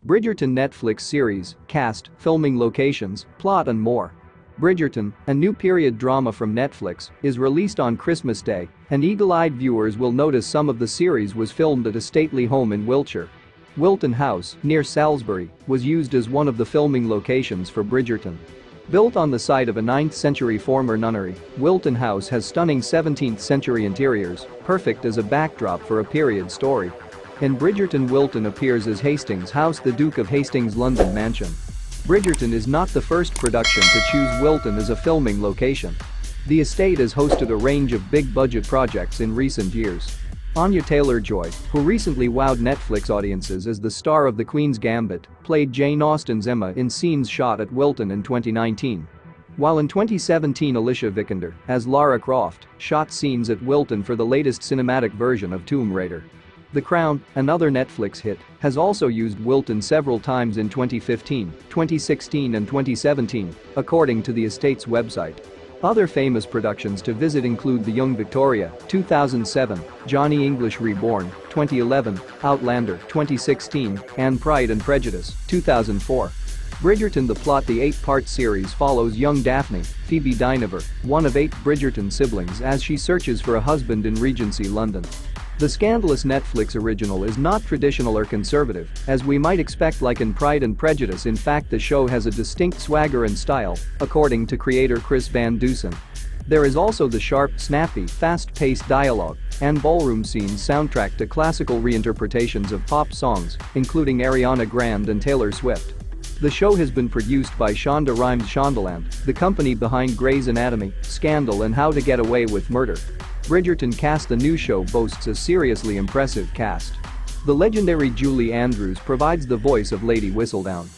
Bridgerton Netflix series, cast, filming locations, plot and more. Bridgerton, a new period drama from Netflix, is released on Christmas Day, and eagle-eyed viewers will notice some of the series was filmed at a stately home in Wiltshire. Wilton House, near Salisbury, was used as one of the filming locations for Bridgerton. Built on the site of a 9th-century former nunnery, Wilton House has stunning 17th-century interiors, perfect as a backdrop for a period story. In Bridgerton Wilton appears as Hastings House, the Duke of Hastings London mansion. Bridgerton is not the first production to choose Wilton as a filming location. The estate has hosted a range of big-budget projects in recent years. Anya Taylor-Joy, who recently wowed Netflix audiences as the star of The Queen's Gambit, played Jane Austen's Emma in scenes shot at Wilton in 2019. While in 2017 Alicia Vikander, as Lara Croft, shot scenes at Wilton for the latest cinematic version of Tomb Raider. The Crown, another Netflix hit, has also used Wilton several times in 2015, 2016 and 2017, according to the estate's website. Other famous productions to visit include The Young Victoria, 2007, Johnny English Reborn, 2011, Outlander, 2016, and Pride and Prejudice, 2004. Bridgerton the plot. The 8-part series follows young Daphne, Phoebe Dynevor, one of 8 Bridgerton siblings, as she searches for a husband in Regency London. The scandalous Netflix original is not traditional or conservative, as we might expect like in Pride and Prejudice. In fact, the show has a distinct swagger and style, according to creator Chris Van Dusen. There is also the sharp, snappy, fast-paced dialogue and ballroom scenes soundtrack to classical reinterpretations of pop songs, including Ariana Grande and Taylor Swift. The show has been produced by Shonda Rhimes Shondaland, the company behind Grey's Anatomy, Scandal and How to Get Away with Murder. Bridgerton cast. The new show boasts a seriously impressive cast. The legendary Julie Andrews provides the voice of Lady Whistledown.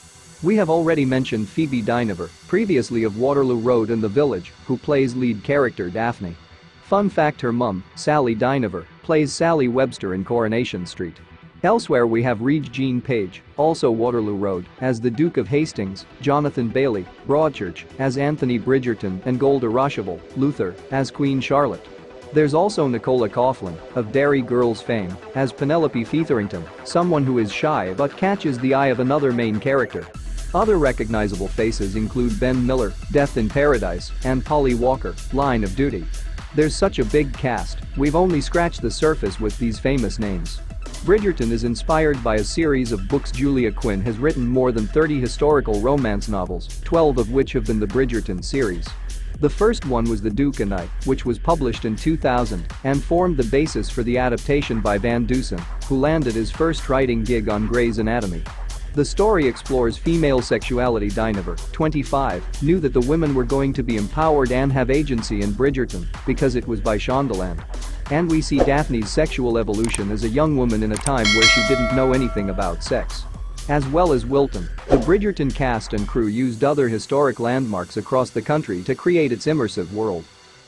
We have already mentioned Phoebe Dynevor, previously of Waterloo Road and The Village, who plays lead character Daphne. Fun fact: her mum, Sally Dynevor, plays Sally Webster in Coronation Street. Elsewhere we have Regine Page, also Waterloo Road, as the Duke of Hastings, Jonathan Bailey, Broadchurch, as Anthony Bridgerton, and Golda Rosheuvel, Luther, as Queen Charlotte. There's also Nicola Coughlan, of Derry Girls fame, as Penelope Featherington, someone who is shy but catches the eye of another main character. Other recognizable faces include Ben Miller, Death in Paradise, and Polly Walker, Line of Duty. There's such a big cast, we've only scratched the surface with these famous names. Bridgerton is inspired by a series of books. Julia Quinn has written more than 30 historical romance novels, 12 of which have been the Bridgerton series. The first one was The Duke and I, which was published in 2000 and formed the basis for the adaptation by Van Dusen, who landed his first writing gig on Grey's Anatomy. The story explores female sexuality. Dynevor, 25, knew that the women were going to be empowered and have agency in Bridgerton because it was by Shondaland. And we see Daphne's sexual evolution as a young woman in a time where she didn't know anything about sex. As well as Wilton, the Bridgerton cast and crew used other historic landmarks across the country to create its immersive world.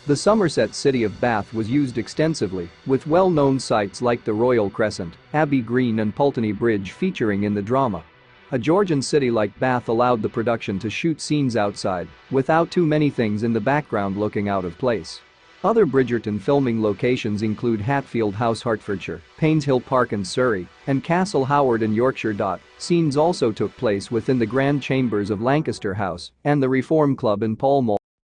The Somerset city of Bath was used extensively, with well-known sites like the Royal Crescent, Abbey Green and Pulteney Bridge featuring in the drama. A Georgian city like Bath allowed the production to shoot scenes outside, without too many things in the background looking out of place. Other Bridgerton filming locations include Hatfield House, Hertfordshire, Painshill Park in Surrey, and Castle Howard in Yorkshire. Scenes also took place within the Grand Chambers of Lancaster House and the Reform Club in Pall Mall.